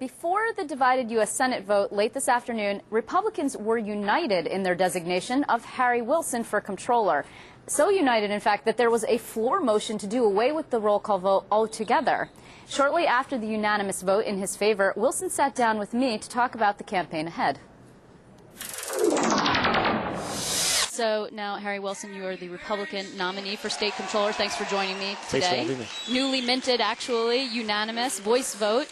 Before the divided U.S. Senate vote late this afternoon, Republicans were united in their designation of Harry Wilson for comptroller. So united, in fact, that there was a floor motion to do away with the roll call vote altogether. Shortly after the unanimous vote in his favor, Wilson sat down with me to talk about the campaign ahead. So now, Harry Wilson, you are the Republican nominee for state comptroller. Thanks for joining me today. Thanks for having me. Newly minted, actually, unanimous, voice vote.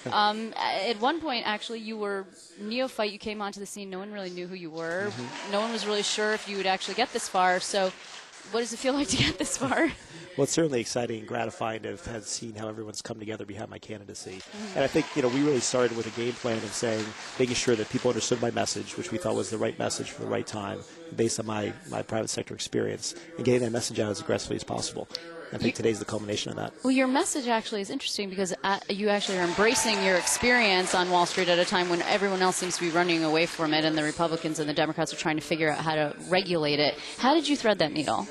At one point, actually, you were neophyte. You came onto the scene. No one really knew who you were. No one was really sure if you would actually get this far. So what does it feel like to get this far? Well, it's certainly exciting and gratifying to have seen how everyone's come together behind my candidacy. And I think, we really started with a game plan of saying, making sure that people understood my message, which we thought was the right message for the right time, based on my private sector experience, and getting that message out as aggressively as possible. I think today's the culmination of that. Well, your message actually is interesting because you actually are embracing your experience on Wall Street at a time when everyone else seems to be running away from it, and the Republicans and the Democrats are trying to figure out how to regulate it. How did you thread that needle?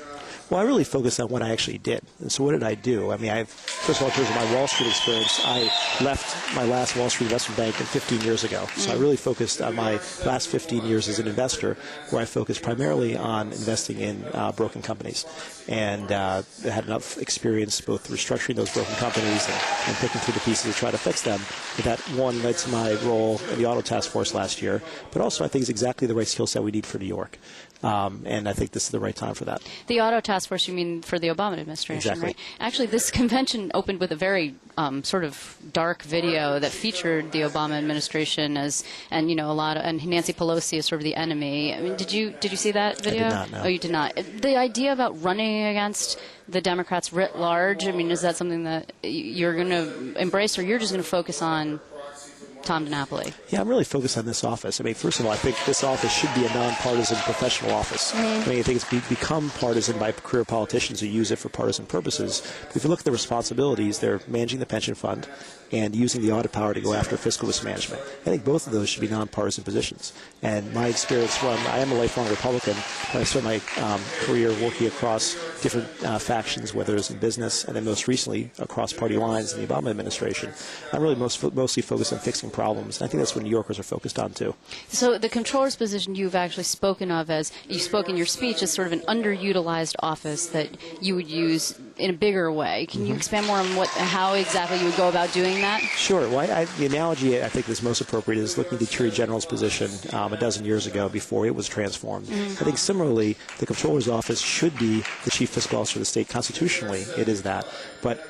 Well, I really focused on what I actually did. And so what did I do? I mean, first of all, in terms of my Wall Street experience, I left my last Wall Street investment bank 15 years ago. So I really focused on my last 15 years as an investor, where I focused primarily on investing in broken companies. And I had enough experience both restructuring those broken companies and picking through the pieces to try to fix them. That, one, led to my role in the Auto Task Force last year. But also, I think it's exactly the right skill set we need for New York. And I think this is the right time for that. The Auto Task Force, you mean for the Obama administration, exactly. Right? Actually, this convention opened with a very sort of dark video that featured the Obama administration and Nancy Pelosi as sort of the enemy. I mean, did you see that video? I did not, no. Oh, you did not. The idea about running against the Democrats writ large, I mean, is that something that you're going to embrace, or you're just going to focus on Tom DiNapoli? Yeah, I'm really focused on this office. I mean, first of all, I think this office should be a nonpartisan professional office. I mean, I think it's become partisan by career politicians who use it for partisan purposes. But if you look at the responsibilities, they're managing the pension fund and using the audit power to go after fiscal mismanagement. I think both of those should be nonpartisan positions. And my experience I am a lifelong Republican, but I spent my career working across different factions, whether it's in business and then most recently across party lines in the Obama administration. I'm really mostly focused on fixing problems. And I think that's what New Yorkers are focused on, too. So the comptroller's position you've actually spoken of as, you spoke in your speech, as sort of an underutilized office that you would use in a bigger way. Can you expand more on how exactly you would go about doing that? Sure. Well, the analogy I think that's most appropriate is looking at the Attorney General's position a dozen years ago before it was transformed. I think similarly, the Comptroller's Office should be the Chief Fiscal Officer of the state. Constitutionally, it is that. But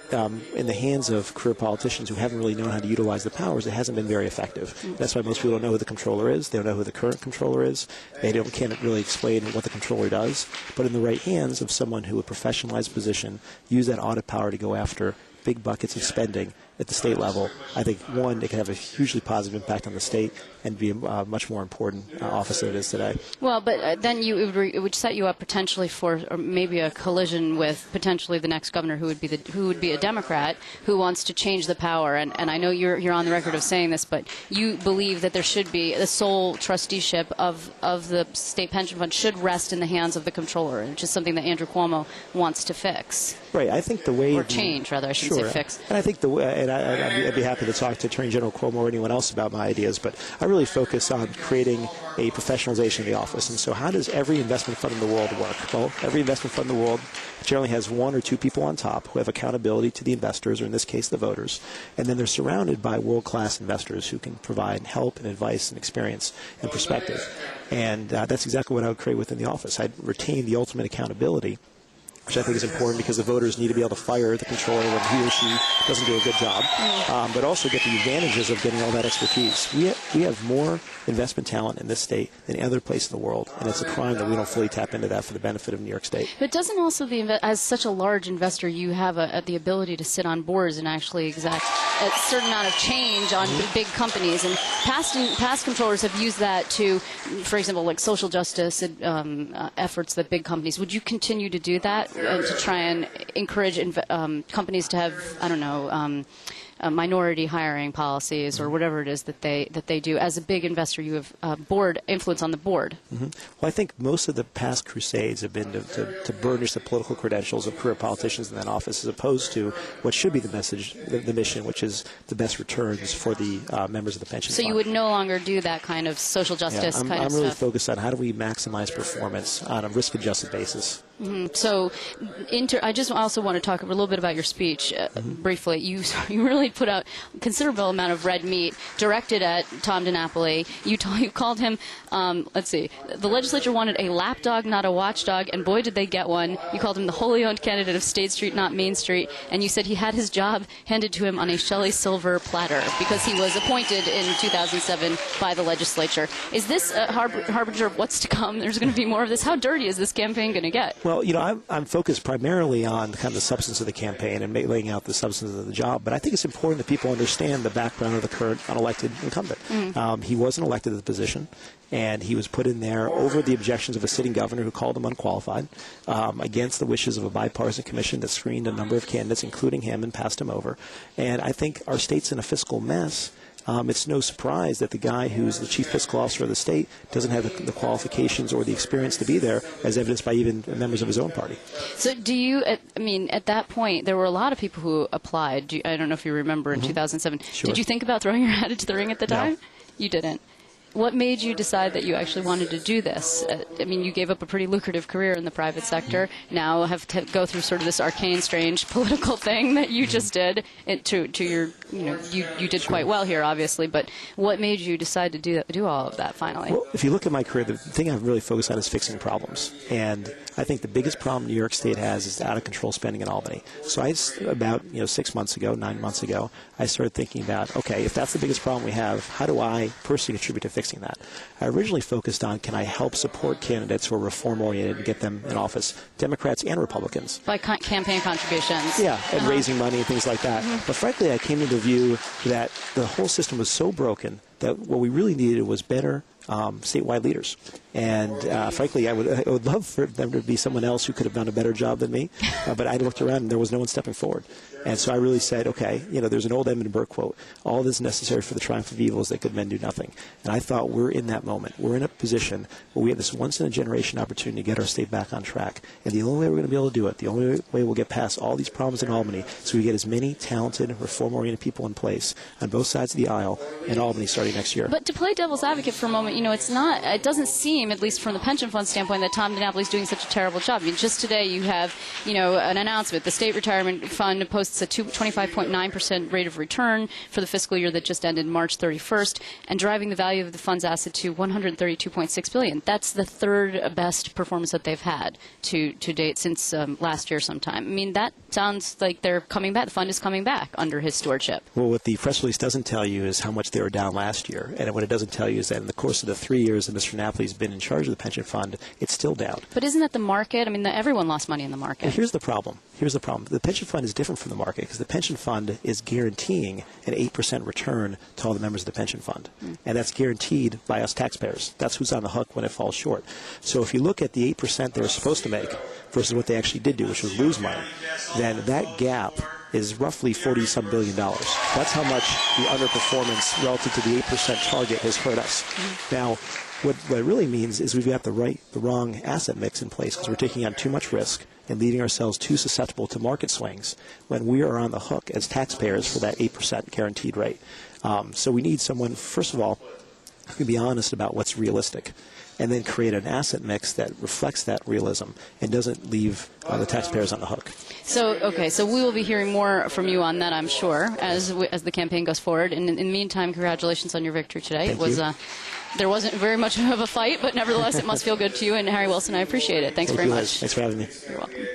in the hands of career politicians who haven't really known how to utilize the powers, it hasn't been very effective. That's why most people don't know who the Comptroller is. They don't know who the current Comptroller is. They can't really explain what the Comptroller does. But in the right hands of someone who would professionalize the position, use that audit power to go after big buckets of spending at the state level, I think, one, it can have a hugely positive impact on the state and be a much more important office than it is today. Well, but then it would set you up potentially for maybe a collision with potentially the next governor who would be a Democrat who wants to change the power. And I know you're on the record of saying this, but you believe that there should be the sole trusteeship of the state pension fund should rest in the hands of the comptroller, which is something that Andrew Cuomo wants to fix. Right. I think the way or change, rather, I shouldn't say fix. And I think the way. I'd be happy to talk to Attorney General Cuomo or anyone else about my ideas, but I really focus on creating a professionalization of the office. And so how does every investment fund in the world work? Well, every investment fund in the world generally has one or two people on top who have accountability to the investors, or in this case, the voters. And then they're surrounded by world-class investors who can provide help and advice and experience and perspective. And that's exactly what I would create within the office. I'd retain the ultimate accountability, which I think is important because the voters need to be able to fire the controller when he or she doesn't do a good job, but also get the advantages of getting all that expertise. We have more investment talent in this state than any other place in the world, and it's a crime that we don't fully tap into that for the benefit of New York State. But doesn't also as such a large investor, you have the ability to sit on boards and actually exact a certain amount of change on big companies, and past controllers have used that to, for example, like social justice efforts that big companies. Would you continue to do that to try and encourage companies to have, I don't know, minority hiring policies or whatever it is that they do. As a big investor, you have board influence on the board. Well, I think most of the past crusades have been to burnish the political credentials of career politicians in that office, as opposed to what should be the message, the mission, which is the best returns for the members of the pension fund. So you would no longer do that kind of social justice kind of I'm really stuff. focused on how do we maximize performance on a risk-adjusted basis. So, I just also want to talk a little bit about your speech briefly. You really put out a considerable amount of red meat directed at Tom DiNapoli. You called him, let's see, the legislature wanted a lapdog, not a watchdog, and boy did they get one. You called him the wholly owned candidate of State Street, not Main Street, and you said he had his job handed to him on a Shelley silver platter because he was appointed in 2007 by the legislature. Is this a harbinger of what's to come? There's going to be more of this. How dirty is this campaign going to get? Well, I'm focused primarily on kind of the substance of the campaign and laying out the substance of the job. But I think it's important that people understand the background of the current unelected incumbent. He wasn't elected to the position, and he was put in there over the objections of a sitting governor who called him unqualified, against the wishes of a bipartisan commission that screened a number of candidates, including him, and passed him over. And I think our state's in a fiscal mess. It's no surprise that the guy who's the chief fiscal officer of the state doesn't have the qualifications or the experience to be there, as evidenced by even members of his own party. So do you, at that point, there were a lot of people who applied. I don't know if you remember in 2007. Sure. Did you think about throwing your hat into the ring at the time? No. You didn't. What made you decide that you actually wanted to do this? You gave up a pretty lucrative career in the private sector. Now have to go through sort of this arcane, strange political thing that you just did. You did quite well here, obviously. But what made you decide to do all of that finally? Well, if you look at my career, the thing I've really focused on is fixing problems. And I think the biggest problem New York State has is out of control spending in Albany. So about 9 months ago, I started thinking about, okay, if that's the biggest problem we have, how do I personally contribute to fixing that? I originally focused on, can I help support candidates who are reform-oriented and get them in office, Democrats and Republicans? By campaign contributions. Yeah, and raising money and things like that. But frankly, I came to the view that the whole system was so broken that what we really needed was better statewide leaders. And frankly, I would love for them to be someone else who could have done a better job than me. But I looked around and there was no one stepping forward. And so I really said, okay, there's an old Edmund Burke quote, all that is necessary for the triumph of evil is that good men do nothing. And I thought we're in that moment. We're in a position where we have this once-in-a-generation opportunity to get our state back on track. And the only way we're going to be able to do it, the only way we'll get past all these problems in Albany, is we get as many talented, reform-oriented people in place on both sides of the aisle in Albany starting next year. But to play devil's advocate for a moment, it doesn't seem, at least from the pension fund standpoint, that Tom DiNapoli is doing such a terrible job. Just today you have, an announcement. The State Retirement Fund posts a 25.9% rate of return for the fiscal year that just ended March 31st, and driving the value of the fund's asset to $132.6 billion. That's the third best performance that they've had to date since last year sometime. That sounds like they're coming back. The fund is coming back under his stewardship. Well, what the press release doesn't tell you is how much they were down last year. And what it doesn't tell you is that in the course of the 3 years that Mr. Napoli's been in charge of the pension fund, it's still down. But isn't that the market? Everyone lost money in the market. Well, here's the problem. The pension fund is different from the market because the pension fund is guaranteeing an 8% return to all the members of the pension fund. And that's guaranteed by us taxpayers. That's who's on the hook when it falls short. So if you look at the 8% they were supposed to make versus what they actually did do, which was lose money, then that gap is roughly $40-some billion. That's how much the underperformance relative to the 8% target has hurt us. Now, what it really means is we've got the wrong asset mix in place because we're taking on too much risk and leaving ourselves too susceptible to market swings when we are on the hook as taxpayers for that 8% guaranteed rate. So we need someone, first of all, who can be honest about what's realistic, and then create an asset mix that reflects that realism and doesn't leave the taxpayers on the hook. So we will be hearing more from you on that, I'm sure, as the campaign goes forward. And in the meantime, congratulations on your victory today. Thank you. There wasn't very much of a fight, but nevertheless, it must feel good to you. And Harry Wilson, I appreciate it. Thanks very much. Thanks for having me. You're welcome.